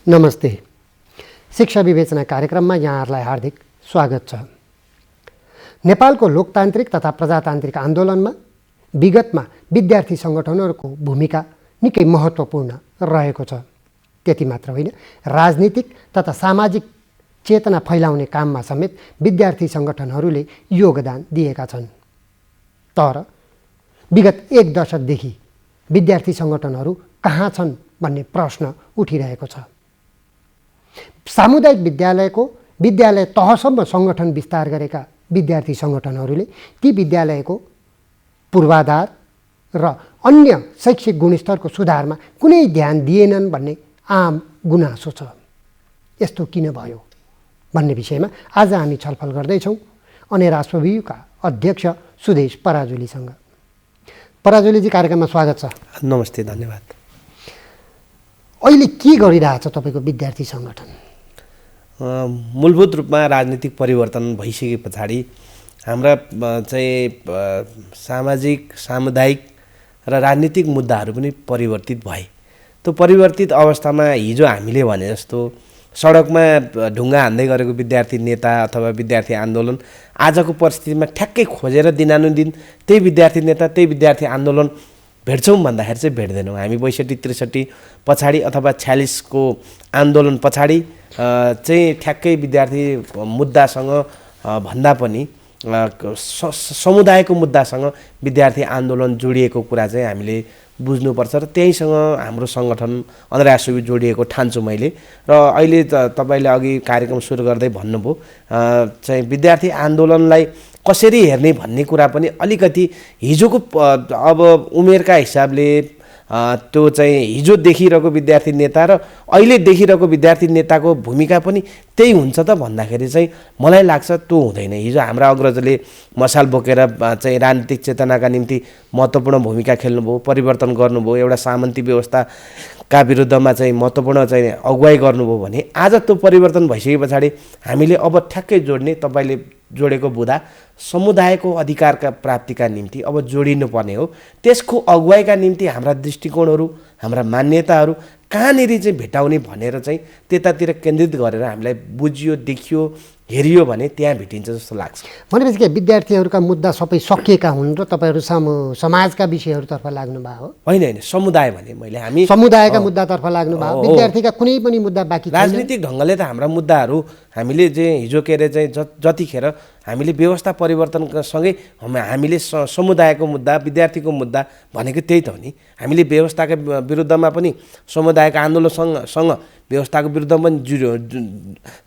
नमस्ते। शिक्षा विवेचना कार्यक्रममा यहाँहरूलाई हार्दिक स्वागत छ। नेपालको लोकतान्त्रिक तथा प्रजातान्त्रिक आन्दोलनमा विगतमा विद्यार्थी सङ्गठनहरूको भूमिका निकै महत्त्वपूर्ण रहेको छ। त्यति मात्र होइन, राजनीतिक तथा सामाजिक चेतना फैलाउने काममा समेत विद्यार्थी सङ्गठनहरूले योगदान दिएका छन्। तर विगत एक दशकदेखि विद्यार्थी सङ्गठनहरू कहाँ छन् भन्ने प्रश्न उठिरहेको छ। सामुदायिक विद्यालय तहसम्म सङ्गठन विस्तार गरेका विद्यार्थी सङ्गठनहरूले ती विद्यालयको पूर्वाधार र अन्य शैक्षिक गुणस्तरको सुधारमा कुनै ध्यान दिएनन् भन्ने आम गुनासो छ। यस्तो किन भयो भन्ने विषयमा आज हामी छलफल गर्दैछौँ अनेरा स्ववियुका अध्यक्ष सुदेश पराजुलीसँग। पराजुलीजी, कार्यक्रममा स्वागत छ। नमस्ते, धन्यवाद। अहिले के गरिरहेछ तपाईँको विद्यार्थी सङ्गठन? मूलभूत रूपमा राजनीतिक परिवर्तन भइसके पछाडि हाम्रा चाहिँ सामाजिक, सामुदायिक र राजनीतिक मुद्दाहरू पनि परिवर्तित भए। त्यो परिवर्तित अवस्थामा हिजो हामीले भने जस्तो सडकमा ढुङ्गा हान्दै गरेको विद्यार्थी नेता अथवा विद्यार्थी आन्दोलन आजको परिस्थितिमा ठ्याक्कै खोजेर दिनानुदिन त्यही विद्यार्थी नेता, त्यही विद्यार्थी आन्दोलन भेट्छौँ भन्दाखेरि चाहिँ भेट्दैनौँ। हामी 62-63 पछाडि अथवा 46 को आन्दोलन पछाडि चाहिँ ठ्याक्कै विद्यार्थी मुद्दासँग भन्दा पनि समुदायको मुद्दासँग विद्यार्थी आन्दोलन जोडिएको कुरा चाहिँ हामीले बुझ्नुपर्छ र त्यहीसँग हाम्रो सङ्गठन अनेरा स्ववियु जोडिएको ठान्छु मैले। र अहिले तपाईँले अघि कार्यक्रम सुरु गर्दै भन्नुभयो चाहिँ विद्यार्थी आन्दोलनलाई कसरी हेर्ने भन्ने कुरा पनि अलिकति हिजोको अब उमेरका हिसाबले त्यो चाहिँ हिजो देखिरहेको विद्यार्थी नेता र अहिले देखिरहेको विद्यार्थी नेताको भूमिका पनि त्यही हुन्छ त भन्दाखेरि चाहिँ मलाई लाग्छ त्यो हुँदैन। हिजो हाम्रा अग्रजले मसाल बोकेर चाहिँ राजनीतिक चेतनाका निम्ति महत्त्वपूर्ण भूमिका खेल्नुभयो, परिवर्तन गर्नुभयो, एउटा सामन्ती व्यवस्थाका विरुद्धमा चाहिँ महत्त्वपूर्ण चाहिँ अगुवाई गर्नुभयो भने आज त्यो परिवर्तन भइसके पछाडि हामीले अब ठ्याक्कै जोड्ने, तपाईँले जोडेको बुँदा समुदायको अधिकारका प्राप्तिका निम्ति अब जोडिनुपर्ने हो। त्यसको अगुवाईका निम्ति हाम्रा दृष्टिकोणहरू, हाम्रा मान्यताहरू कहाँनिर चाहिँ भेटाउने भनेर चाहिँ त्यतातिर केन्द्रित गरेर हामीलाई बुझियो, देखियो, हेरियो भने त्यहाँ भेटिन्छ जस्तो लाग्छ। भनेपछि के विद्यार्थीहरूका मुद्दा सबै सकिएका हुन् र तपाईँहरू समाजका विषयहरूतर्फ लाग्नुभयो हो? होइन, समुदाय भने मैले हामी समुदायका मुद्दातर्फ लाग्नुभयो, विद्यार्थीका कुनै पनि मुद्दा बाँकी छैन। राजनीतिक ढङ्गले त हाम्रा मुद्दाहरू हामीले चाहिँ हिजो के अरे चाहिँ जतिखेर हामीले व्यवस्था परिवर्तनसँगै हामीले समुदायको मुद्दा, विद्यार्थीको मुद्दा भनेको त्यही त हो नि। हामीले व्यवस्थाका विरुद्धमा पनि समुदायको आन्दोलनसँग व्यवस्थाको विरुद्धमा पनि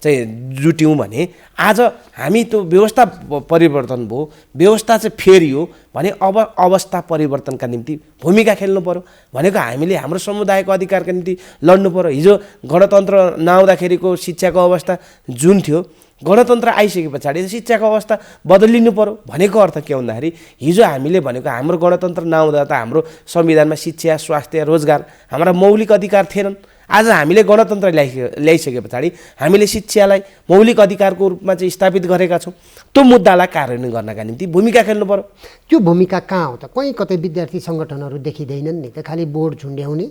चाहिँ जुट्यौँ भने आज हामी त्यो व्यवस्था परिवर्तन भयो, व्यवस्था चाहिँ फेरियो भने अब अवस्था परिवर्तनका निम्ति भूमिका खेल्नु पर्यो। भनेको हामीले हाम्रो समुदायको अधिकारका निम्ति लड्नु पर्यो। हिजो गणतन्त्र नआउँदाखेरिको शिक्षाको अवस्था जुन थियो, गणतन्त्र आइसके पछाडि शिक्षाको अवस्था बदलिनु पर्यो। भनेको अर्थ के भन्दाखेरि हिजो हामीले भनेको हाम्रो गणतन्त्र नआउँदा त हाम्रो संविधानमा शिक्षा, स्वास्थ्य, रोजगार हाम्रा मौलिक अधिकार थिएनन्। आज हामीले गणतन्त्र ल्याइसके पछाडि हामीले शिक्षालाई मौलिक अधिकारको रूपमा चाहिँ स्थापित गरेका छौँ। त्यो मुद्दालाई कार्यान्वयन गर्नका निम्ति भूमिका खेल्नु पर्यो। त्यो भूमिका कहाँ हो त? कहीँ कतै विद्यार्थी सङ्गठनहरू देखिँदैनन् नि त। खालि बोर्ड झुन्ड्याउने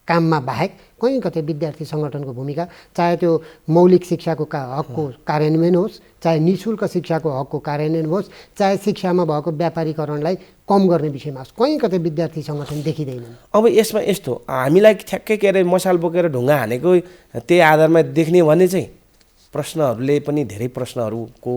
काममा बाहेक कहीँ कतै विद्यार्थी सङ्गठनको भूमिका, चाहे त्यो मौलिक शिक्षाको हकको कार्यान्वयन होस्, चाहे निःशुल्क शिक्षाको हकको कार्यान्वयन होस्, चाहे शिक्षामा भएको व्यापारीकरणलाई कम गर्ने विषयमा होस्, कहीँ कतै विद्यार्थी सङ्गठन देखिँदैनन्। अब यसमा यस्तो हामीलाई ठ्याक्कै के अरे मसाल बोकेर ढुङ्गा हानेको त्यही आधारमा देख्ने भने चाहिँ प्रश्नहरूले पनि धेरै प्रश्नहरूको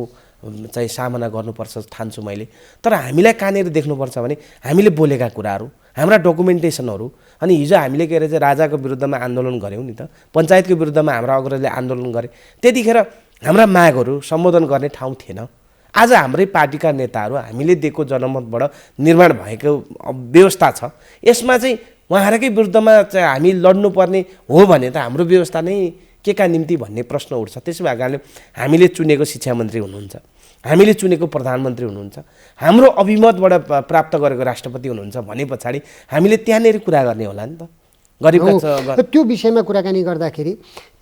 चाहिँ सामना गर्नुपर्छ ठान्छु मैले। तर हामीलाई कहाँनिर देख्नुपर्छ भने हामीले बोलेका कुराहरू, हाम्रा डकुमेन्टेसनहरू। अनि हिजो हामीले के अरे चाहिँ राजाको विरुद्धमा आन्दोलन गऱ्यौँ नि त, पञ्चायतको विरुद्धमा हाम्रा अग्रजले आन्दोलन गरे, त्यतिखेर हाम्रा मागहरू सम्बोधन गर्ने ठाउँ थिएन। आज हाम्रै पार्टीका नेताहरू, हामीले दिएको जनमतबाट निर्माण भएको व्यवस्था छ, यसमा चाहिँ उहाँहरूकै विरुद्धमा चाहिँ हामी लड्नुपर्ने हो भने त हाम्रो व्यवस्था नै के का निम्ति भन्ने प्रश्न उठ्छ। त्यसो भएको कारणले हामीले चुनेको शिक्षा मन्त्री हुनुहुन्छ, हामीले चुनेको प्रधानमन्त्री हुनुहुन्छ, हाम्रो अभिमतबाट प्राप्त गरेको राष्ट्रपति हुनुहुन्छ भने पछाडि हामीले त्यहाँनिर कुरा गर्ने होला नि त। गरिब त्यो विषयमा कुराकानी गर्दाखेरि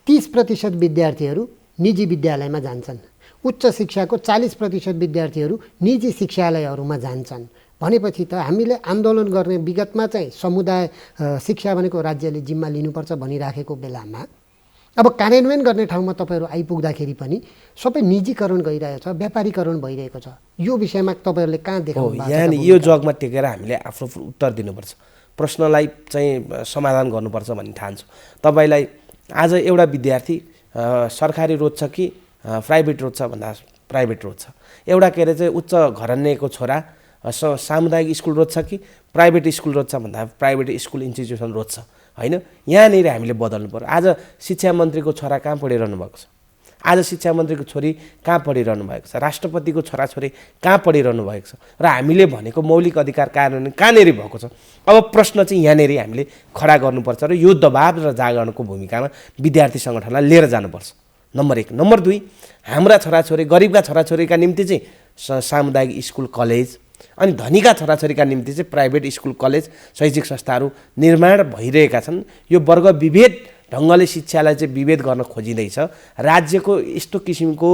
30% विद्यार्थीहरू निजी विद्यालयमा जान्छन्, उच्च शिक्षाको 40% विद्यार्थीहरू निजी शिक्षालयहरूमा जान्छन्। भनेपछि त हामीले आन्दोलन गर्ने विगतमा चाहिँ समुदाय शिक्षा भनेको राज्यले जिम्मा लिनुपर्छ भनिराखेको बेलामा अब कार्यान्वयन गर्ने ठाउँमा तपाईँहरू आइपुग्दाखेरि पनि सबै निजीकरण गइरहेछ, व्यापारीकरण भइरहेको छ। यो विषयमा तपाईँहरूले कहाँ देखाउनु भएको छ? यहाँ नि यो जगमा टेकेर हामीले आफ्नो उत्तर दिनुपर्छ, प्रश्नलाई चाहिँ समाधान गर्नुपर्छ भन्ने ठान्छु। तपाईँलाई आज एउटा विद्यार्थी सरकारी रोज्छ कि प्राइभेट रोज्छ भन्दा प्राइभेट रोज्छ। एउटा के अरे चाहिँ उच्च घरानाको छोरा सामुदायिक स्कुल रोज्छ कि प्राइभेट स्कुल रोज्छ भन्दा प्राइभेट स्कुल इन्स्टिट्युसन रोज्छ, होइन? यहाँनिर हामीले बदल्नु पर्यो। आज शिक्षा मन्त्रीको छोरा कहाँ पढिरहनु भएको छ? आज शिक्षा मन्त्रीको छोरी कहाँ पढिरहनु भएको छ? राष्ट्रपतिको छोराछोरी कहाँ पढिरहनु भएको छ? र हामीले भनेको मौलिक अधिकार कार्यान्वयन कहाँनिर भएको छ? अब प्रश्न चाहिँ यहाँनिर हामीले खडा गर्नुपर्छ र यो दबाब र जागरणको भूमिकामा विद्यार्थी सङ्गठनलाई लिएर जानुपर्छ, नम्बर 1। नम्बर 2, हाम्रा छोराछोरी, गरिबका छोराछोरीका निम्ति चाहिँ सामुदायिक स्कुल कलेज, अनि धनीका छोराछोरीका निम्ति चाहिँ प्राइभेट स्कुल कलेज शैक्षिक संस्थाहरू निर्माण भइरहेका छन्। यो वर्ग विभेद ढङ्गले शिक्षालाई चाहिँ विभेद गर्न खोजिँदैछ। राज्यको यस्तो किसिमको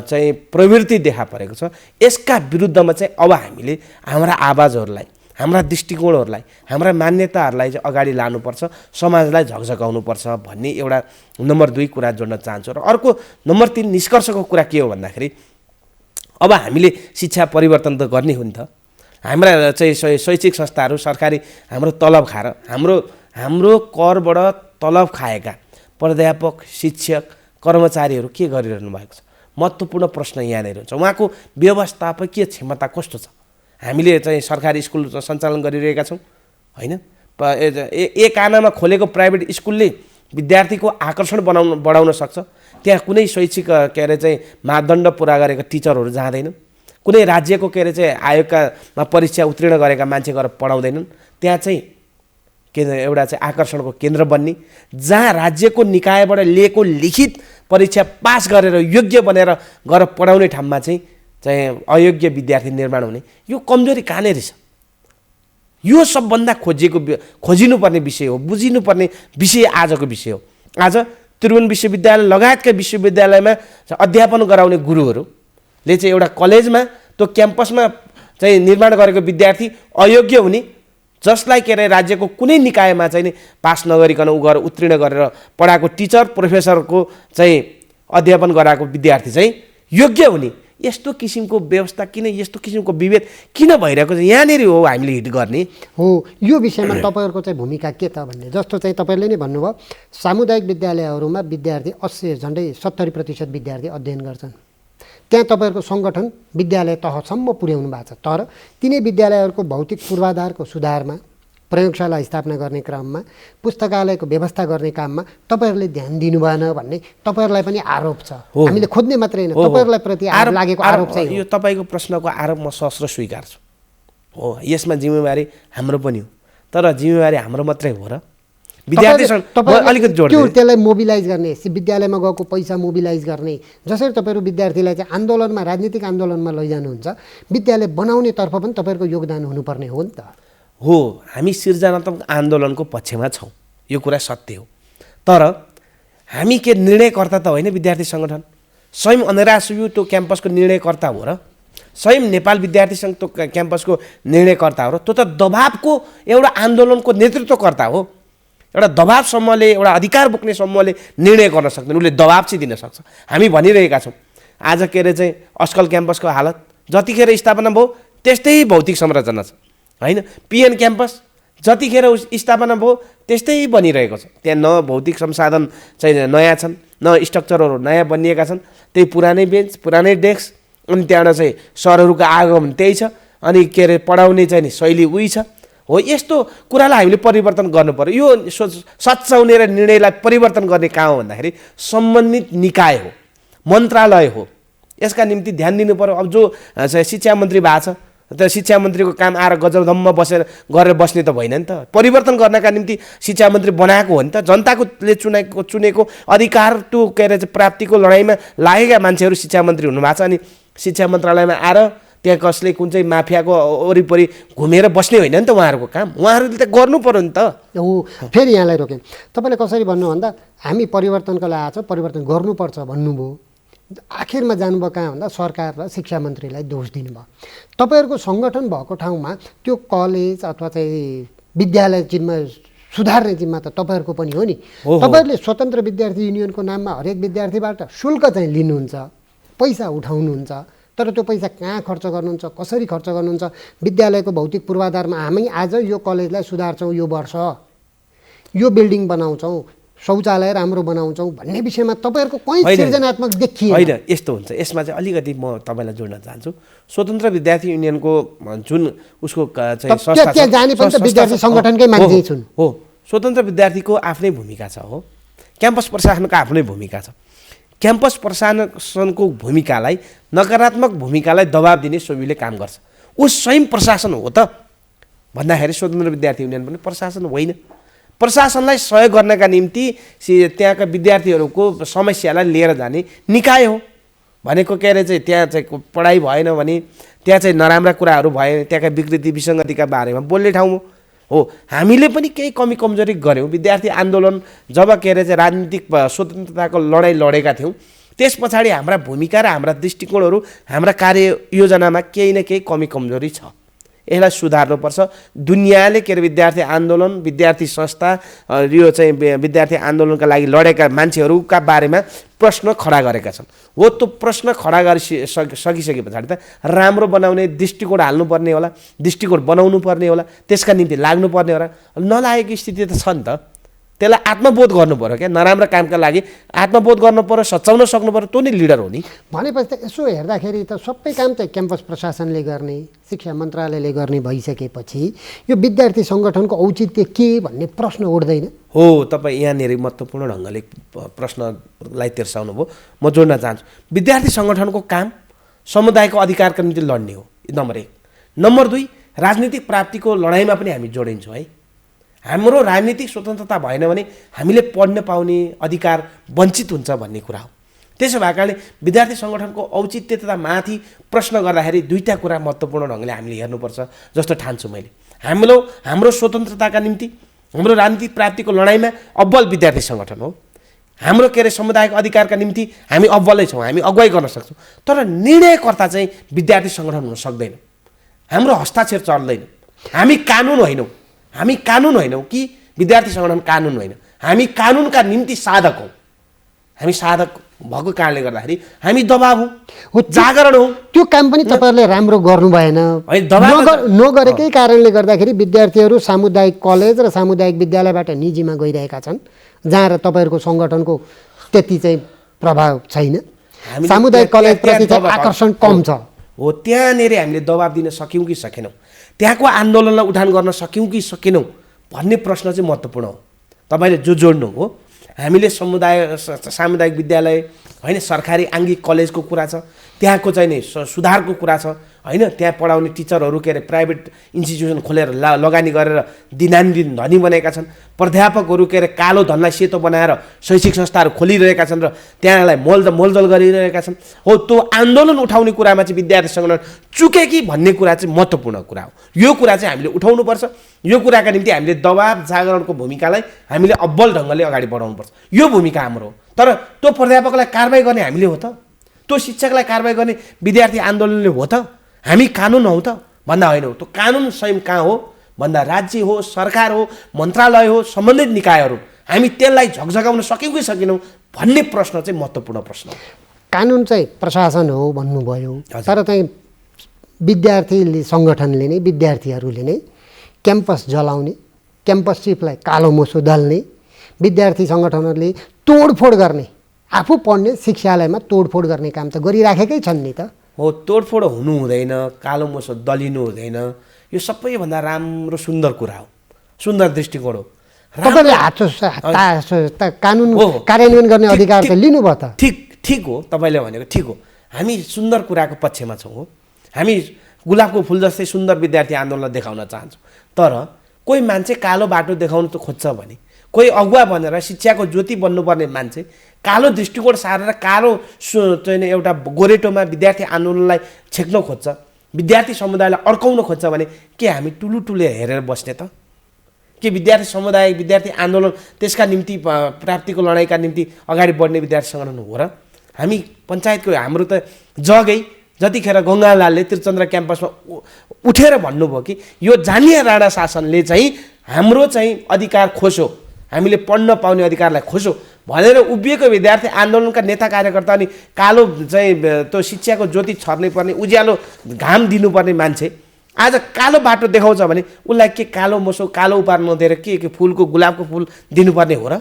चाहिँ प्रवृत्ति देखा परेको छ। यसका विरुद्धमा चाहिँ अब हामीले हाम्रा आवाजहरूलाई, हाम्रा दृष्टिकोणहरूलाई, हाम्रा मान्यताहरूलाई चाहिँ अगाडि लानुपर्छ, समाजलाई झकझकाउनुपर्छ भन्ने एउटा नम्बर 2 कुरा जोड्न चाहन्छु। र अर्को नम्बर 3 निष्कर्षको कुरा के हो भन्दाखेरि अब हामीले शिक्षा परिवर्तन त गर्ने हो नि त। हाम्रा चाहिँ शैक्षिक संस्थाहरू सरकारी हाम्रो तलब खाएर, हाम्रो करबाट तलब खाएका प्राध्यापक, शिक्षक, कर्मचारीहरू के गरिरहनु भएको छ? महत्त्वपूर्ण प्रश्न यहाँनिर हुन्छ। उहाँको व्यवस्थापकीय क्षमता कस्तो छ? हामीले चाहिँ सरकारी स्कुल सञ्चालन गरिरहेका छौँ, होइन? एक आनामा खोलेको प्राइभेट स्कुलले विद्यार्थीको आकर्षण बढाउन सक्छ। त्यहाँ कुनै शैक्षिक के अरे चाहिँ मापदण्ड पुरा गरेका टिचरहरू जाँदैनन्, कुनै राज्यको के अरे चाहिँ आयोगमा परीक्षा उत्तीर्ण गरेका मान्छे गएर पढाउँदैनन्। त्यहाँ चाहिँ एउटा चाहिँ आकर्षणको केन्द्र बन्ने, जहाँ राज्यको निकायबाट लिएको लिखित परीक्षा पास गरेर योग्य बनेर गएर पढाउने ठाउँमा चाहिँ अयोग्य विद्यार्थी निर्माण हुने, यो कमजोरी कहाँनिर छ? यो सबभन्दा खोजिनुपर्ने विषय हो, बुझिनुपर्ने विषय आजको विषय हो। आज त्रिभुवन विश्वविद्यालय लगायतका विश्वविद्यालयमा अध्यापन गराउने गुरुहरूले चाहिँ एउटा कलेजमा, त्यो क्याम्पसमा चाहिँ निर्माण गरेको विद्यार्थी अयोग्य हुने, जसलाई के अरे राज्यको कुनै निकायमा चाहिँ पास नगरिकन उ गएर उत्तीर्ण गरेर पढाएको टिचर, प्रोफेसरको चाहिँ अध्यापन गराएको विद्यार्थी चाहिँ योग्य हुने, यस्तो किसिमको व्यवस्था किन, यस्तो किसिमको विभेद किन भइरहेको छ? यहाँनिर हो हामीले हिट गर्ने हो। यो विषयमा तपाईँहरूको चाहिँ भूमिका के त भन्ने जस्तो चाहिँ तपाईँले नै भन्नुभयो, सामुदायिक विद्यालयहरूमा विद्यार्थी 80 झन्डै 70% विद्यार्थी अध्ययन गर्छन्। त्यहाँ तपाईँहरूको सङ्गठन विद्यालय तहसम्म पुर्याउनु भएको छ। तर तिनै विद्यालयहरूको भौतिक पूर्वाधारको सुधारमा, प्रयोगशाला स्थापना गर्ने क्रममा, पुस्तकालयको व्यवस्था गर्ने काममा तपाईँहरूले ध्यान दिनु भएन भन्ने तपाईँहरूलाई पनि आरोप छ। हामीले खोज्ने मात्रै होइन, तपाईँहरूलाई प्रति लागेको आरोप चाहिँ यो तपाईँको प्रश्नको आरोप म सहस्र स्वीकार्छु। हो, यसमा जिम्मेवारी हाम्रो पनि हो, तर जिम्मेवारी हाम्रो मात्रै हो र? अलिकति जोड त्यसलाई मोबिलाइज गर्ने, विद्यालयमा गएको पैसा मोबिलाइज गर्ने, जसरी तपाईँहरू विद्यार्थीलाई चाहिँ आन्दोलनमा, राजनीतिक आन्दोलनमा लैजानुहुन्छ, विद्यालय बनाउनेतर्फ पनि तपाईँहरूको योगदान हुनुपर्ने हो नि त। हो, हामी सृजनात्मक आन्दोलनको पक्षमा छौँ, यो कुरा सत्य हो। तर हामी के निर्णयकर्ता त होइन? विद्यार्थी सङ्गठन स्वयं अनरासु त्यो क्याम्पसको निर्णयकर्ता हो र? स्वयं नेपाल विद्यार्थी सङ्घ त्यो क्याम्पसको निर्णयकर्ता हो र? त्यो त दबाबको एउटा आन्दोलनको नेतृत्वकर्ता हो। एउटा दबाब समूहले, एउटा अधिकार बोक्ने समूहले निर्णय गर्न सक्दैन, उसले दबाब चाहिँ दिन सक्छ। हामी भनिरहेका छौँ आज के अरे चाहिँ अस्कल क्याम्पसको हालत जतिखेर स्थापना भयो त्यस्तै भौतिक संरचना छ, होइन? पिएन क्याम्पस जतिखेर स्थापना भयो त्यस्तै बनिरहेको छ। त्यहाँ न भौतिक संसाधन चाहिँ नयाँ छन्, न स्ट्रक्चरहरू नयाँ बनिएका छन्, त्यही पुरानै बेन्च, पुरानै डेस्क, अनि त्यहाँबाट चाहिँ सरहरूको आगमन त्यही छ, अनि के अरे पढाउने चाहिँ नि शैली उही छ। हो, यस्तो कुरालाई हामीले परिवर्तन गर्नु पर्यो। यो सच्याउने र निर्णयलाई परिवर्तन गर्ने कहाँ हो भन्दाखेरि सम्बन्धित निकाय हो, मन्त्रालय हो। यसका निम्ति ध्यान दिनु पर्यो। अब जो शिक्षा मन्त्री भएको छ, त शिक्षा मन्त्रीको काम आएर गजरधम्म गरेर बस्ने त होइन नि त। परिवर्तन गर्नका निम्ति शिक्षा मन्त्री बनाएको हो नि त। जनताले चुनेको अधिकार त्यो के अरे प्राप्तिको लडाइँमा लागेका मान्छेहरू शिक्षा मन्त्री हुनुभएको छ। अनि शिक्षा मन्त्रालयमा आएर त्यहाँ कसले कुन चाहिँ माफियाको वरिपरि घुमेर बस्ने होइन नि त उहाँहरूको काम। उहाँहरूले त गर्नु पर्यो नि त। हो, फेरि यहाँलाई रोकेँ। तपाईँले कसरी भन्नु भन्दा हामी परिवर्तनको लागि आएको छ, परिवर्तन गर्नुपर्छ भन्नुभयो। आखिरमा जानुभयो कहाँ भन्दा सरकार र शिक्षा मन्त्रीलाई दोष दिनुभयो। तपाईँहरूको सङ्गठन भएको ठाउँमा त्यो कलेज अथवा चाहिँ विद्यालय जिम्मा सुधार्ने जिम्मा त तपाईँहरूको पनि हो नि। हो। तपाईँहरूले स्वतन्त्र विद्यार्थी युनियनको नाममा हरेक विद्यार्थीबाट शुल्क चाहिँ लिनुहुन्छ, पैसा उठाउनुहुन्छ, तर त्यो पैसा कहाँ खर्च गर्नुहुन्छ, कसरी खर्च गर्नुहुन्छ? विद्यालयको भौतिक पूर्वाधारमा हामी आज यो कलेजलाई सुधार्छौँ, यो वर्ष यो बिल्डिङ बनाउँछौँ, शौचालय राम्रो बनाउँछौँ भन्ने विषयमा तपाईँहरूको कहीँ सृजनात्मक देखिएन। होइन, यस्तो हुन्छ। यसमा चाहिँ अलिकति म तपाईँलाई जोड्न चाहन्छु। स्वतन्त्र विद्यार्थी युनियनको जुन उसको चाहिँ संस्था त्यहाँ जाने पनि त विद्यार्थी सङ्गठनकै मान्छे छन्। हो, स्वतन्त्र विद्यार्थीको आफ्नै भूमिका छ। हो, क्याम्पस प्रशासनको आफ्नै भूमिका छ। क्याम्पस प्रशासनको भूमिकालाई, नकारात्मक भूमिकालाई दबाब दिने सोभिले काम गर्छ। ऊ स्वयं प्रशासन हो त भन्दाखेरि स्वतन्त्र विद्यार्थी युनियन पनि प्रशासन होइन। प्रशासनलाई सहयोग गर्नका निम्ति त्यहाँका विद्यार्थीहरूको समस्यालाई लिएर जाने निकाय हो भनेको। के अरे चाहिँ त्यहाँ चाहिँ पढाइ भएन भने, त्यहाँ चाहिँ नराम्रा कुराहरू भए, त्यहाँका विकृति विसङ्गतिका बारेमा बोल्ने ठाउँ हो। हामीले पनि केही कमी कमजोरी गऱ्यौँ। विद्यार्थी आन्दोलन जब के अरे चाहिँ राजनीतिक स्वतन्त्रताको लडाइँ लडेका थियौँ, त्यस पछाडि हाम्रा भूमिका र हाम्रा दृष्टिकोणहरू, हाम्रा कार्ययोजनामा केही न केही कमी कमजोरी छ। यसलाई सुधार्नुपर्छ। दुनियाँले के अरे विद्यार्थी आन्दोलन, विद्यार्थी संस्था, यो चाहिँ विद्यार्थी आन्दोलनका लागि लडेका मान्छेहरूका बारेमा प्रश्न खडा गरेका छन्। हो, त्यो प्रश्न खडा सकिसके पछाडि त राम्रो बनाउने दृष्टिकोण हाल्नुपर्ने होला, दृष्टिकोण बनाउनु पर्ने होला, त्यसका निम्ति लाग्नुपर्ने होला। नलागेको स्थिति त छ नि त। त्यसलाई आत्मबोध गर्नु पर्यो क्या। नराम्रो कामका लागि आत्मबोध गर्नु पर्यो, सच्याउन सक्नु पर्यो। त्यो नै लिडर हो नि। भनेपछि त यसो हेर्दाखेरि त सबै काम चाहिँ क्याम्पस प्रशासनले गर्ने, शिक्षा मन्त्रालयले गर्ने भइसकेपछि यो विद्यार्थी सङ्गठनको औचित्य के भन्ने प्रश्न उठ्दैन? हो, तपाईँ यहाँनिर महत्त्वपूर्ण ढङ्गले प्रश्नलाई तिर्साउनु भयो। म जोड्न चाहन्छु। विद्यार्थी सङ्गठनको काम समुदायको अधिकारका निम्ति लड्ने हो, नम्बर 1। नम्बर 2, राजनीतिक प्राप्तिको लडाइँमा पनि हामी जोडिन्छौँ है। हाम्रो राजनीतिक स्वतन्त्रता भएन भने हामीले पढ्न पाउने अधिकार वञ्चित हुन्छ भन्ने कुरा हो। त्यसो भएको कारणले विद्यार्थी सङ्गठनको औचित्यता माथि प्रश्न गर्दाखेरि दुईवटा कुरा महत्त्वपूर्ण ढङ्गले हामीले हेर्नुपर्छ जस्तो ठान्छु मैले। हाम्रो स्वतन्त्रताका निम्ति, हाम्रो राजनीतिक प्राप्तिको लडाइँमा अव्वल विद्यार्थी सङ्गठन हो। हाम्रो के अरे समुदायको अधिकारका निम्ति हामी अव्वलै छौँ, हामी अगुवाई गर्न सक्छौँ। तर निर्णयकर्ता चाहिँ विद्यार्थी सङ्गठन हुन सक्दैन। हाम्रो हस्ताक्षर चल्दैन। हामी कानुन होइनौँ। हामी कानुन होइनौँ कि विद्यार्थी सङ्गठन कानुन होइन। हामी कानुनका निम्ति साधक हौँ। हामी साधक भएको कारणले गर्दाखेरि हामी दबाब हौँ, जागरण हौँ। त्यो काम पनि तपाईँहरूले राम्रो गर्नु भएन। नगरेकै कारणले गर्दाखेरि विद्यार्थीहरू सामुदायिक कलेज र सामुदायिक विद्यालयबाट निजीमा गइरहेका छन्, जहाँ र तपाईँहरूको सङ्गठनको त्यति चाहिँ प्रभाव छैन। सामुदायिक कलेजप्रति चाहिँ आकर्षण कम छ। हो, त्यहाँनिर हामीले दबाब दिन सक्यौँ कि सकेनौँ, त्यहाँको आन्दोलनलाई उठान गर्न सक्यौँ कि सकेनौँ भन्ने प्रश्न चाहिँ महत्त्वपूर्ण हो। तपाईँले जो जोड्नु हो, हामीले सामुदायिक विद्यालय होइन, सरकारी आङ्गिक कलेजको कुरा छ, त्यहाँको चाहिँ नि सुधारको कुरा छ होइन। त्यहाँ पढाउने टिचरहरू के अरे प्राइभेट इन्स्टिट्युसन खोलेर लगानी गरेर दिनानुदिन धनी बनेका छन्। प्राध्यापकहरू के अरे कालो धनलाई सेतो बनाएर शैक्षिक संस्थाहरू खोलिरहेका छन् र त्यहाँलाई मोलजल गरिरहेका छन्। हो, त्यो आन्दोलन उठाउने कुरामा चाहिँ विद्यार्थी सङ्गठन चुके कि भन्ने कुरा चाहिँ महत्त्वपूर्ण कुरा हो। यो कुरा चाहिँ हामीले उठाउनुपर्छ। यो कुराका निम्ति हामीले दबाब जागरणको भूमिकालाई हामीले अब्बल ढङ्गले अगाडि बढाउनुपर्छ। यो भूमिका हाम्रो हो। तर त्यो प्राध्यापकलाई कारबाही गर्ने हामीले हो त? त्यो शिक्षकलाई कारबाही गर्ने विद्यार्थी आन्दोलनले हो त? हामी कानुन हौ त भन्दा होइनौँ। त्यो कानुन स्वयं कहाँ हो भन्दा राज्य हो, सरकार हो, मन्त्रालय हो, सम्बन्धित निकायहरू। हामी त्यसलाई झकझगाउन सक्यौँ कि सकेनौँ भन्ने प्रश्न चाहिँ महत्त्वपूर्ण प्रश्न हो। कानुन चाहिँ प्रशासन हो भन्नुभयो, तर चाहिँ विद्यार्थी सङ्गठनले नै, विद्यार्थीहरूले नै क्याम्पस जलाउने, क्याम्पस चिफलाई कालो मोसो दल्ने, विद्यार्थी सङ्गठनहरूले तोडफोड गर्ने, आफू पढ्ने शिक्षालयमा तोडफोड गर्ने काम त गरिराखेकै छन् नि त। हो, तोडफोड हुनु हुँदैन, कालो मोसो दलिनु हुँदैन। यो सबैभन्दा राम्रो सुन्दर कुरा हो, सुन्दर दृष्टिकोण हो। तपाईँले कानुन कार्यान्वयन गर्ने अधिकार त लिनुभयो त। ठिक हो, तपाईँले भनेको ठिक हो। हामी सुन्दर कुराको पक्षमा छौँ। हो, हामी गुलाबको फुल जस्तै सुन्दर विद्यार्थी आन्दोलन देखाउन चाहन्छौँ। तर कोही मान्छे कालो बाटो देखाउनु त खोज्छ भने, कोही अगुवा बनेर शिक्षाको ज्योति बन्नुपर्ने मान्छे कालो दृष्टिकोण सारेर कालो चाहिँ एउटा गोरेटोमा विद्यार्थी आन्दोलनलाई छेक्न खोज्छ, विद्यार्थी समुदायलाई अड्काउन खोज्छ भने के हामी टुलुटुले हेरेर बस्ने त? के विद्यार्थी समुदाय, विद्यार्थी आन्दोलन त्यसका निम्ति प्राप्तिको लडाइँका निम्ति अगाडि बढ्ने विद्यार्थी सङ्गठन हो र? हामी पञ्चायतको हाम्रो त जगै जतिखेर गङ्गालालले त्रिचन्द्र क्याम्पसमा उठेर भन्नुभयो कि यो जानिया राणा शासनले चाहिँ हाम्रो चाहिँ अधिकार खोस्यो, हामीले पढ्न पाउने अधिकारलाई खोस्यो भनेर उभिएको विद्यार्थी आन्दोलनका नेता कार्यकर्ता अनि कालो चाहिँ त्यो शिक्षाको ज्योति छर्नै पर्ने उज्यालो घाम दिनुपर्ने मान्छे आज कालो बाटो देखाउँछ भने उसलाई के कालो मोसो कालो उपहार नदिएर के फुलको गुलाबको फुल दिनुपर्ने हो र?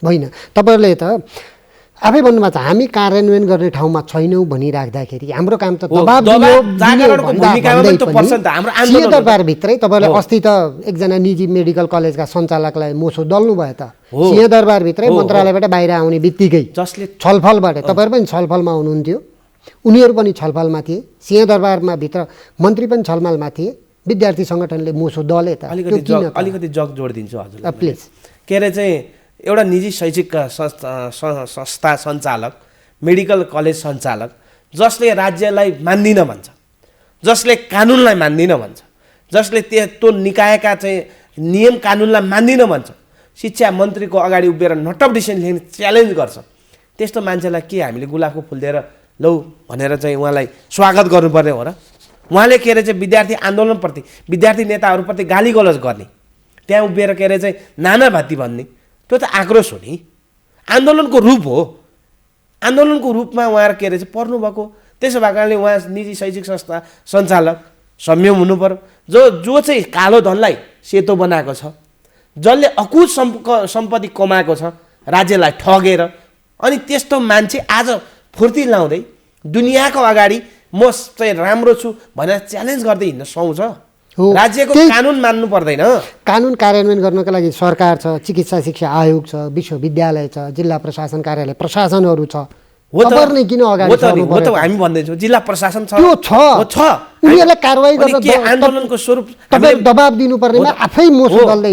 होइन, तपाईँहरूले त आफै भन्नुभएको छ हामी कार्यान्वयन गर्ने ठाउँमा छैनौँ भनिराख्दाखेरि हाम्रो काम त सिंहदरबारभित्रै तपाईँले अस्ति त एकजना निजी मेडिकल कलेजका सञ्चालकलाई मोसो दल्नु भयो त सिंहदरबारभित्रै मन्त्रालयबाट बाहिर आउने बित्तिकै जसले छलफलबाट तपाईँहरू पनि छलफलमा हुनुहुन्थ्यो, उनीहरू पनि छलफलमा थिए, सिंहदरबारमा भित्र मन्त्री पनि छलफलमा थिए, विद्यार्थी सङ्गठनले मोसो दले त अलिकति जग जोडिदिन्छु हजुरलाई प्लिज। के अरे चाहिँ एउटा निजी शैक्षिक संस्था सञ्चालक, मेडिकल कलेज सञ्चालक जसले राज्यलाई मान्दिन भन्छ, जसले कानुनलाई मान्दिन भन्छ, जसले त्यो निकायका चाहिँ नियम कानुनलाई मान्दिन भन्छ, शिक्षा मन्त्रीको अगाडि उभिएर नट अफ डिसिसन लिने च्यालेन्ज गर्छ, त्यस्तो मान्छेलाई के हामीले गुलाबको फुल दिएर लौ भनेर चाहिँ उहाँलाई स्वागत गर्नुपर्ने हो र? उहाँले के अरे चाहिँ विद्यार्थी आन्दोलनप्रति विद्यार्थी नेताहरूप्रति गाली गलौज गर्ने, त्यहाँ उभिएर के अरे चाहिँ नाना भाती भन्ने, त्यो त आक्रोश हो नि, आन्दोलनको रूप हो। आन्दोलनको रूपमा उहाँहरू के अरे चाहिँ पर्नुभएको, त्यसो भएको कारणले उहाँ निजी शैक्षिक संस्था सञ्चालक संयम हुनु पर्यो। जो चाहिँ कालो धनलाई सेतो बनाएको छ, जसले अकुत सम्पत्ति कमाएको छ राज्यलाई ठगेर, अनि त्यस्तो मान्छे आज फुर्ती लाउँदै दुनियाँको अगाडि म चाहिँ राम्रो छु भनेर च्यालेन्ज गर्दै हिँड्न सुहाउँछ? राज्यको कानुन मान्नु पर्दैन? कानुन कार्यान्वयन गर्नका लागि सरकार छ, चिकित्सा शिक्षा आयोग छ, विश्वविद्यालय छ, जिल्ला प्रशासन कार्यालय प्रशासनहरू छ, खबरले किन अगाडि बढ्नु पर्यो? हामी भन्दैछौँ जिल्ला प्रशासन छ, त्यो छ, उनीहरूलाई कारबाही गर्न के आन्दोलनको स्वरूप तपाईँ दबाब दिनुपर्नेमा आफै मोसो दल्दै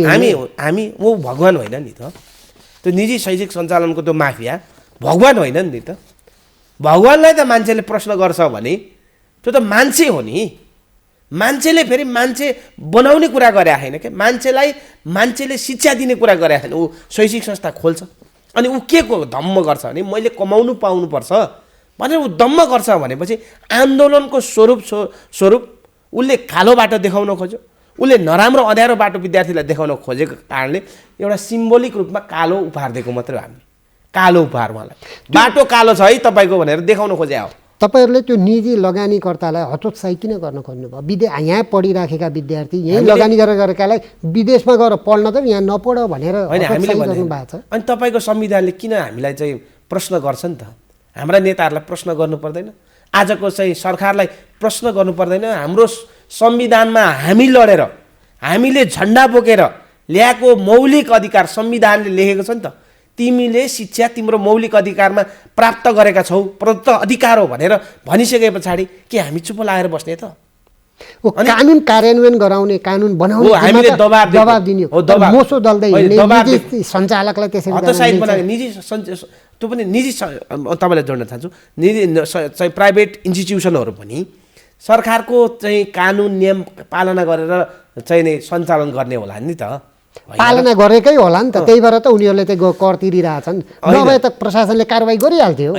हामी वो भगवान होइन नि त, त्यो निजी शैक्षिक सञ्चालनको त्यो माफिया भगवान होइन नि त। भगवानलाई त मान्छेले प्रश्न गर्छ भने त्यो त मान्छे हो नि, मान्छेले फेरि मान्छे बनाउने कुरा गरे होइन क्या, मान्छेले शिक्षा दिने कुरा गरे होइन। ऊ शैक्षिक संस्था खोल्छ अनि ऊ के को धम्म गर्छ भने मैले कमाउनु पाउनुपर्छ भनेर ऊ दम्म गर्छ भनेपछि आन्दोलनको स्वरूप उसले कालो बाटो देखाउन खोज्यो, उसले नराम्रो अँध्यारो बाटो विद्यार्थीलाई देखाउन खोजेको कारणले एउटा सिम्बोलिक रूपमा कालो उपहार दिएको मात्रै हो। हामी कालो उपहार उहाँलाई बाटो कालो छ है तपाईँको भनेर देखाउन खोजे हो। तपाईँहरूले त्यो निजी लगानीकर्तालाई हतोत्साही किन गर्न खोज्नुभयो? यहाँ पढिराखेका विद्यार्थी यहीँ लगानी गरेकालाई विदेशमा गएर पढ्न त यहाँ नपढ भनेर हामीले गर्नुभएको छ। अनि तपाईँको संविधानले किन हामीलाई चाहिँ प्रश्न गर्छ नि त? हाम्रा नेताहरूलाई प्रश्न गर्नु पर्दैन? आजको चाहिँ सरकारलाई प्रश्न गर्नु पर्दैन? हाम्रो संविधानमा हामी लडेर हामीले झन्डा बोकेर ल्याएको मौलिक अधिकार संविधानले लेखेको छ नि त, तिमीले शिक्षा तिम्रो मौलिक अधिकारमा प्राप्त गरेका छौ, प्रदत्त अधिकार हो भनेर भनिसके पछाडि के हामी चुप लागेर बस्ने त? कानुन कार्यान्वयन गराउने, कानुन बनाउने हामीले दबाब दिने हो। मोसो दल्दै निजी सञ्चालकलाई त्यसरी हतोत्साहित बनाएको निजी त्यो पनि निजी तपाईँलाई जोड्न चाहन्छु, निजी चाहिँ प्राइभेट इन्स्टिट्युसनहरू पनि सरकारको चाहिँ कानुन नियम पालना गरेर चाहिँ नि सञ्चालन गर्ने होला नि त, पालना गरेकै होला नि त, त्यही भएर त उनीहरूले चाहिँ कर तिरिरहेछन्, नभए त प्रशासनले कारबाही गरिहाल्थ्यो।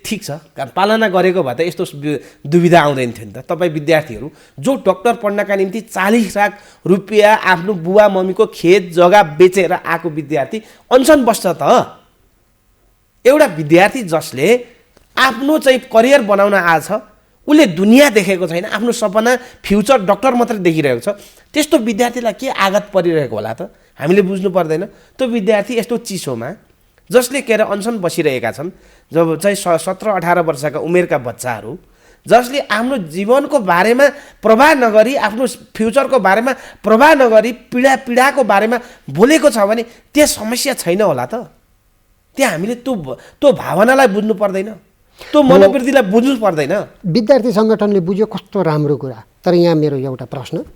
ठिक छ, पालना गरेको भए त यस्तो दुविधा आउँदैन थियो नि त। तपाईँ विद्यार्थीहरू जो डक्टर पढ्नका निम्ति 40 लाख रुपियाँ आफ्नो बुवा मम्मीको खेत जग्गा बेचेर आएको विद्यार्थी अनसन बस्छ त। एउटा विद्यार्थी जसले आफ्नो चाहिँ करियर बनाउन आछ, उसले दुनियाँ देखेको छैन, आफ्नो सपना फ्युचर डक्टर मात्रै देखिरहेको छ, त्यस्तो विद्यार्थीलाई के आघात परिरहेको होला त? हामीले बुझ्नु पर्दैन? त्यो विद्यार्थी यस्तो चिसोमा जसले के अरे अनसन बसिरहेका छन्, जब चाहिँ 17-18 वर्षका उमेरका बच्चाहरू जसले आफ्नो जीवनको बारेमा प्रवाह नगरी, आफ्नो फ्युचरको बारेमा प्रवाह नगरी पीडाको बारेमा बोलेको छ भने त्यहाँ समस्या छैन होला त? त्यहाँ हामीले त्यो भावनालाई बुझ्नु पर्दैन? त्यो मनोवृत्तिलाई बुझ्नु पर्दैन? विद्यार्थी सङ्गठनले बुझ्यो, कस्तो राम्रो कुरा। तर यहाँ मेरो एउटा प्रश्न,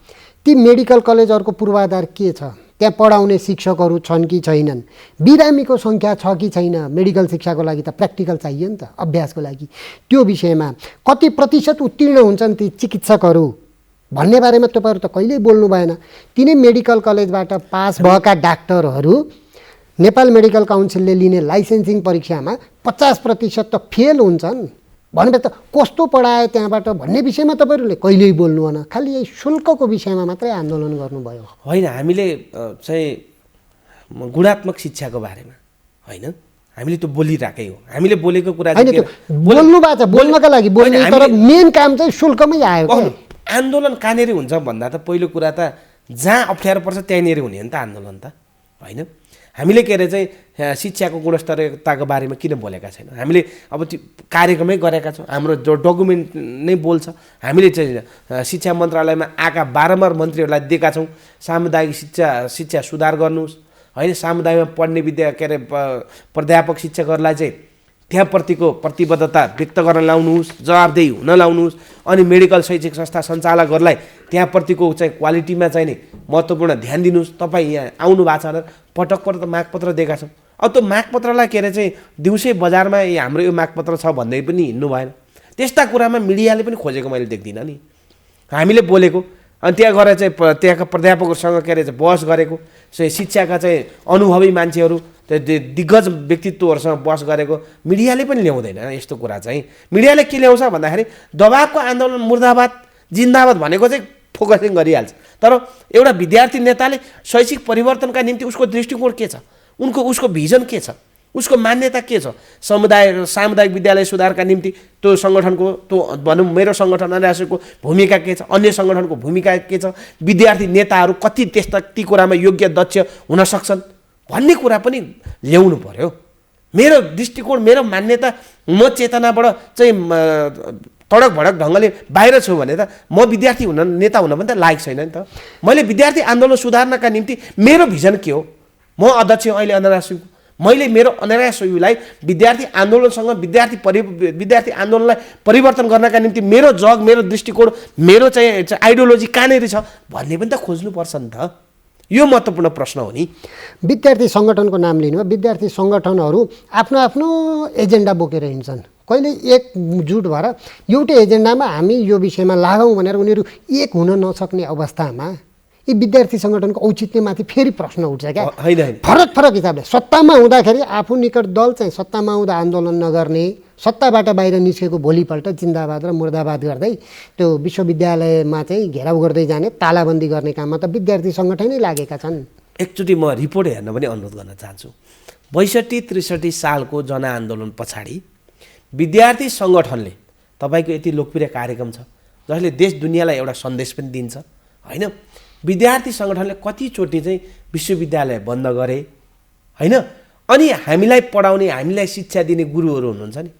ती मेडिकल कलेजहरूको पूर्वाधार के छ? त्यहाँ पढाउने शिक्षकहरू छन् कि छैनन्? बिरामीको सङ्ख्या छ कि छैन? मेडिकल शिक्षाको लागि त प्र्याक्टिकल चाहियो नि त, अभ्यासको लागि। त्यो विषयमा कति प्रतिशत उत्तीर्ण हुन्छन् ती चिकित्सकहरू भन्ने बारेमा तपाईँहरू त कहिल्यै बोल्नु भएन। तिनै मेडिकल कलेजबाट पास भएका डाक्टरहरू नेपाल मेडिकल काउन्सिलले लिने लाइसेन्सिङ परीक्षामा 50% त फेल हुन्छन्। भनेपछि त कस्तो पढायो त्यहाँबाट भन्ने विषयमा तपाईँहरूले कहिल्यै बोल्नु भएन, खालि यही शुल्कको विषयमा मात्रै आन्दोलन गर्नुभयो। होइन, हामीले चाहिँ गुणात्मक शिक्षाको बारेमा होइन, हामीले त बोलिरहेकै हो। हामीले बोलेको कुरा होइन, त्यो बोल्नु भएको छ, बोल्नका लागि बोल्ने, तर मेन काम चाहिँ शुल्कमै आयो। आन्दोलन कहाँनिर हुन्छ भन्दा त पहिलो कुरा त जहाँ अप्ठ्यारो पर्छ त्यहीँनिर हुने हो नि त आन्दोलन त, होइन। हामीले के अरे चाहिँ शिक्षाको गुणस्तरताको बारेमा किन बोलेका छैनौँ? हामीले अब त्यो कार्यक्रमै गरेका छौँ, हाम्रो जो डकुमेन्ट नै बोल्छ। हामीले चाहिँ शिक्षा मन्त्रालयमा आएका बारम्बार मन्त्रीहरूलाई दिएका छौँ, सामुदायिक शिक्षा सुधार गर्नुहोस्, होइन। सामुदायिकमा पढ्ने के अरे प्राध्यापक शिक्षकहरूलाई चाहिँ त्यहाँप्रतिको प्रतिबद्धता व्यक्त गर्न लाउनुहोस्, जवाबदेही हुन लाउनुहोस्। अनि मेडिकल शैक्षिक संस्था सञ्चालकहरूलाई त्यहाँप्रतिको चाहिँ क्वालिटीमा चाहिँ नि महत्त्वपूर्ण ध्यान दिनुहोस्। तपाईँ यहाँ आउनु भएको छ र पटक त मागपत्र दिएका छौँ। अब त्यो मागपत्रलाई के अरे चाहिँ दिउँसै बजारमा हाम्रो यो मागपत्र छ भन्दै पनि हिँड्नु भएन। त्यस्ता कुरामा मिडियाले पनि खोजेको मैले देख्दिनँ नि। हामीले बोलेको, अनि त्यहाँ गएर चाहिँ त्यहाँका प्राध्यापकहरूसँग के अरे चाहिँ बहस गरेको, शिक्षाका चाहिँ अनुभवी मान्छेहरू, त्यो दिग्गज व्यक्तित्वहरूसँग बहस गरेको मिडियाले पनि ल्याउँदैन यस्तो कुरा चाहिँ। मिडियाले के ल्याउँछ भन्दाखेरि दबावको आन्दोलन मुर्दाबाद जिन्दाबाद भनेको चाहिँ फोकसिङ गरिहाल्छ। तर एउटा विद्यार्थी नेताले शैक्षिक परिवर्तनका निम्ति उसको दृष्टिकोण के छ, उसको भिजन के छ, उसको मान्यता के छ, सामुदायिक विद्यालय सुधारका निम्ति त्यो सङ्गठनको, त्यो भनौँ मेरो सङ्गठन अनिराशको भूमिका के छ, अन्य सङ्गठनको भूमिका के छ, विद्यार्थी नेताहरू कति ती कुरामा योग्य दक्ष हुन सक्छन् भन्ने कुरा पनि ल्याउनु पर्यो। मेरो दृष्टिकोण, मेरो मान्यता, म चेतनाबाट चाहिँ तडक भडक ढङ्गले बाहिर छु भने त म विद्यार्थी नेता हुन पनि त लायक छैन नि त। मैले विद्यार्थी आन्दोलन सुधार्नका निम्ति मेरो भिजन के हो, म अध्यक्ष अहिले अनिराशको, मैले मेरो अनिराशलाई विद्यार्थी आन्दोलनसँग विद्यार्थी आन्दोलनलाई परिवर्तन गर्नका निम्ति मेरो जग, मेरो दृष्टिकोण, मेरो चाहिँ आइडियोलोजी कहाँनिर छ भन्ने पनि त खोज्नुपर्छ नि त। यो महत्त्वपूर्ण प्रश्न हो नि। विद्यार्थी सङ्गठनको नाम लिनु, विद्यार्थी सङ्गठनहरू आफ्नो आफ्नो एजेन्डा बोकेर हिँड्छन्। कहिले एकजुट भएर एउटै एजेन्डामा हामी यो विषयमा लागौँ भनेर उनीहरू एक हुन नसक्ने अवस्थामा यी विद्यार्थी सङ्गठनको औचित्यमाथि फेरि प्रश्न उठ्छ क्या। फरक फरक हिसाबले सत्तामा हुँदाखेरि आफू निकट दल चाहिँ सत्तामा हुँदा आन्दोलन नगर्ने, सत्ताबाट बाहिर निस्केको भोलिपल्ट जिन्दाबाद र मुर्दाबाद गर्दै त्यो विश्वविद्यालयमा चाहिँ घेराउ गर्दै जाने, तालाबन्दी गर्ने काममा त विद्यार्थी सङ्गठनै लागेका छन्। एकचोटि म रिपोर्ट हेर्न पनि अनुरोध गर्न चाहन्छु। 62-63 सालको जनआन्दोलन पछाडि विद्यार्थी सङ्गठनले तपाईँको यति लोकप्रिय कार्यक्रम छ जसले देश दुनियाँलाई एउटा सन्देश पनि दिन्छ, होइन। विद्यार्थी सङ्गठनले कतिचोटि चाहिँ विश्वविद्यालय बन्द गरे, होइन। अनि हामीलाई पढाउने, हामीलाई शिक्षा दिने गुरुहरू हुनुहुन्छ नि,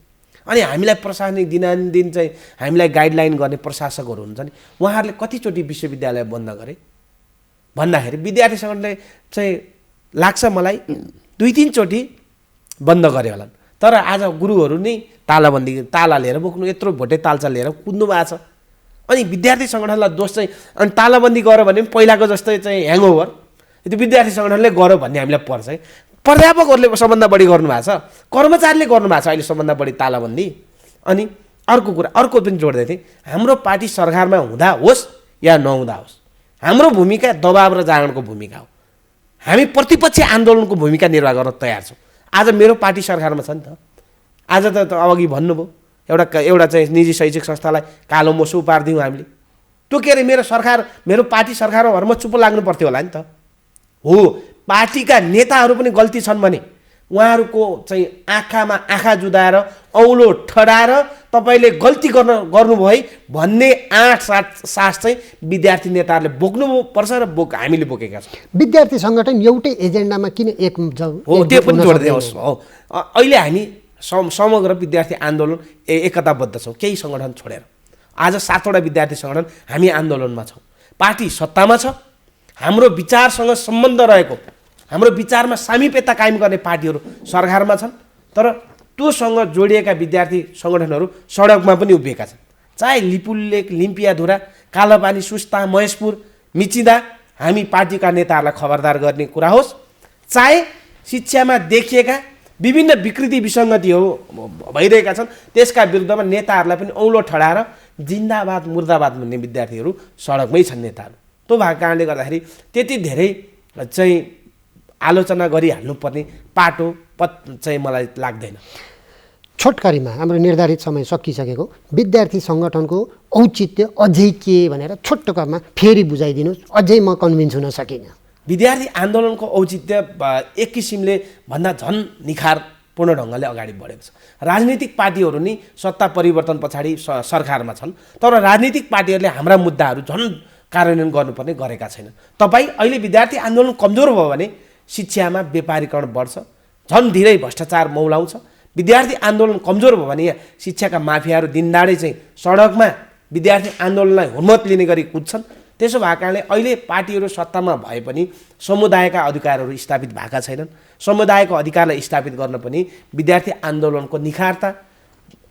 अनि हामीलाई प्रशासनिक दिनानुदिन चाहिँ हामीलाई गाइडलाइन गर्ने प्रशासकहरू हुन्छ नि, उहाँहरूले कतिचोटि विश्वविद्यालय बन्द गरे भन्दाखेरि विद्यार्थी सङ्गठनले चाहिँ लाग्छ मलाई 2-3 चोटि बन्द गरे होलान्। तर आज गुरुहरू नै ताला लिएर बोक्नु, यत्रो भोटे तालचा लिएर कुद्नु भएको छ। अनि विद्यार्थी सङ्गठनलाई दोष चाहिँ, अनि तालाबन्दी गर्यो भने पनि पहिलाको जस्तै चाहिँ ह्याङओभर त्यो विद्यार्थी सङ्गठनले गर्यो भन्ने हामीलाई पर्छ है। प्राध्यापकहरूले सबभन्दा बढी गर्नुभएको छ, कर्मचारीले गर्नुभएको छ अहिले सबभन्दा बढी तालाबन्दी। अनि अर्को कुरा, अर्को पनि जोड्दै थिएँ, हाम्रो पार्टी सरकारमा हुँदा होस् या नहुँदा होस्, हाम्रो भूमिका दबाब र जागरणको भूमिका हो। हामी प्रतिपक्षी आन्दोलनको भूमिका निर्वाह गर्न तयार छौँ। आज मेरो पार्टी सरकारमा छ नि त। आज त अघि भन्नुभयो एउटा चाहिँ निजी शैक्षिक संस्थालाई कालो मोसो पारिदिउँ हामीले। त्यो के अरे मेरो पार्टी सरकारमा भएर म चुप लाग्नु पर्थ्यो होला नि त। हो, पार्टीका नेताहरू पनि गल्ती छन् भने उहाँहरूको चाहिँ आँखामा आँखा जुदाएर औलो ठडाएर तपाईँले गल्ती गर्नुभयो है भन्ने 8-7 सास चाहिँ विद्यार्थी नेताहरूले बोक्नुपर्छ र हामीले बोकेका छौँ। विद्यार्थी सङ्गठन एउटै एजेन्डामा किन एक हो, त्यो पनि जोड्दै होस्। हो, अहिले हामी समग्र विद्यार्थी आन्दोलन एकताबद्ध छौँ, केही सङ्गठन छोडेर। आज 7वटा विद्यार्थी सङ्गठन हामी आन्दोलनमा छौँ। पार्टी सत्तामा छ, हाम्रो विचारसँग सम्बन्ध रहेको, हाम्रो विचारमा सामिप्यता कायम गर्ने पार्टीहरू सरकारमा छन्। तर त्योसँग जोडिएका विद्यार्थी सङ्गठनहरू सडकमा पनि उभिएका छन्। चाहे लिपुलेक, लिम्पियाधुरा, कालापानी, सुस्ता, महेशपुर, मिचिँदा हामी पार्टीका नेताहरूलाई खबरदार गर्ने कुरा होस्, चाहे शिक्षामा देखिएका विभिन्न विकृति विसङ्गतिहरू भइरहेका छन् त्यसका विरुद्धमा नेताहरूलाई पनि औलो ठडाएर जिन्दाबाद मुर्दाबाद भन्ने विद्यार्थीहरू सडकमै छन् नेताहरू। त्यो भएको कारणले गर्दाखेरि त्यति धेरै चाहिँ आलोचना गरिहाल्नुपर्ने पाटो चाहिँ मलाई लाग्दैन। छोटकरीमा हाम्रो निर्धारित समय सकिसकेको विद्यार्थी सङ्गठनको औचित्य अझै के भनेर छोटकरमा फेरि बुझाइदिनुहोस्, अझै म कन्भिन्स हुन सकिनँ। विद्यार्थी आन्दोलनको औचित्य एक किसिमले भन्दा झन् निखारपूर्ण ढङ्गले अगाडि बढेको छ। राजनीतिक पार्टीहरू नि सत्ता परिवर्तन पछाडि सरकारमा छन्, तर राजनीतिक पार्टीहरूले हाम्रा मुद्दाहरू झन् कार्यान्वयन गर्नुपर्ने गरेका छैनन्। तपाईँ अहिले विद्यार्थी आन्दोलन कमजोर भयो भने शिक्षामा व्यापारीकरण बढ्छ, झन् धेरै भ्रष्टाचार मौलाउँछ। विद्यार्थी आन्दोलन कमजोर भयो भने शिक्षाका माफियाहरू दिनदाडै चाहिँ सडकमा विद्यार्थी आन्दोलनलाई हुर्मत लिने गरी कुद्छन्। त्यसो भएको कारणले अहिले पार्टीहरू सत्तामा भए पनि समुदायका अधिकारहरू स्थापित भएका छैनन्। समुदायको अधिकारलाई स्थापित गर्न पनि विद्यार्थी आन्दोलनको निखारता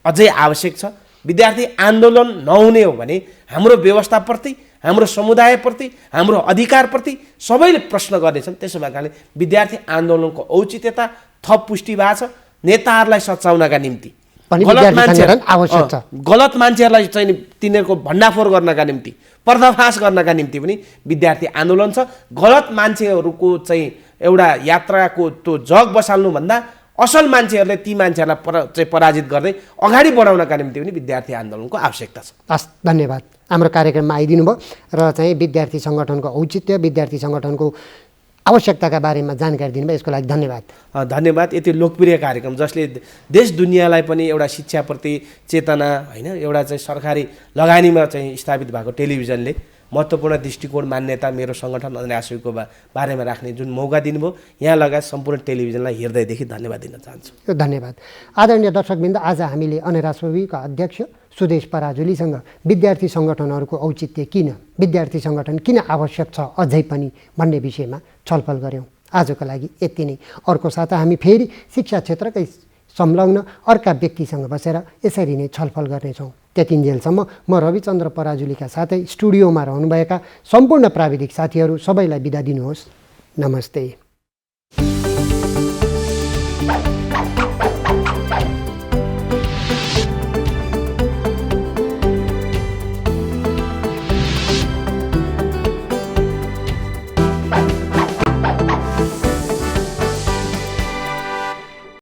अझै आवश्यक छ। विद्यार्थी आन्दोलन नहुने हो भने हाम्रो व्यवस्थाप्रति, हाम्रो समुदायप्रति, हाम्रो अधिकारप्रति सबैले प्रश्न गर्नेछन्। त्यसो भएको कारणले विद्यार्थी आन्दोलनको औचित्यता थप पुष्टि भएको छ। नेताहरूलाई सचाउनका निम्ति गलत मान्छेहरूलाई चाहिँ तिनीहरूको भण्डाफोर गर्नका निम्ति, पर्दाफास गर्नका निम्ति पनि विद्यार्थी आन्दोलन छ। गलत मान्छेहरूको चाहिँ एउटा यात्राको त्यो जग बसाल्नुभन्दा असल मान्छेहरूले ती मान्छेहरूलाई पराजित गर्दै अगाडि बढाउनका निम्ति पनि विद्यार्थी आन्दोलनको आवश्यकता छ। हस्, धन्यवाद। हाम्रो कार्यक्रममा आइदिनु भयो र चाहिँ विद्यार्थी सङ्गठनको औचित्य, विद्यार्थी सङ्गठनको आवश्यकताका बारेमा जानकारी दिनुभयो, यसको लागि धन्यवाद। धन्यवाद। यति लोकप्रिय कार्यक्रम जसले देश दुनियाँलाई पनि एउटा शिक्षाप्रति चेतना होइन, एउटा चाहिँ सरकारी लगानीमा चाहिँ स्थापित भएको टेलिभिजनले महत्त्वपूर्ण दृष्टिकोण, मान्यता मेरो सङ्गठन अन्यासको बारेमा राख्ने जुन मौका दिनुभयो, यहाँ लगायत सम्पूर्ण टेलिभिजनलाई हृदयदेखि धन्यवाद दिन चाहन्छु। धन्यवाद। आदरणीय दर्शकवृन्द, आज हामीले अनेरासोबीका अध्यक्ष सुदेश पराजुलीसँग विद्यार्थी सङ्गठनहरूको औचित्य किन, विद्यार्थी सङ्गठन किन आवश्यक छ अझै पनि भन्ने विषयमा छलफल गऱ्यौँ। आजको लागि यति नै। अर्को साता हामी फेरि शिक्षा क्षेत्रकै संलग्न अर्का व्यक्तिसँग बसेर यसरी नै छलफल गर्नेछौँ। त्यतिन्जेलसम्म म रविचन्द्र पराजुलीका साथै स्टुडियोमा रहनुभएका सम्पूर्ण प्राविधिक साथीहरू सबैलाई बिदा दिनुहोस्। नमस्ते।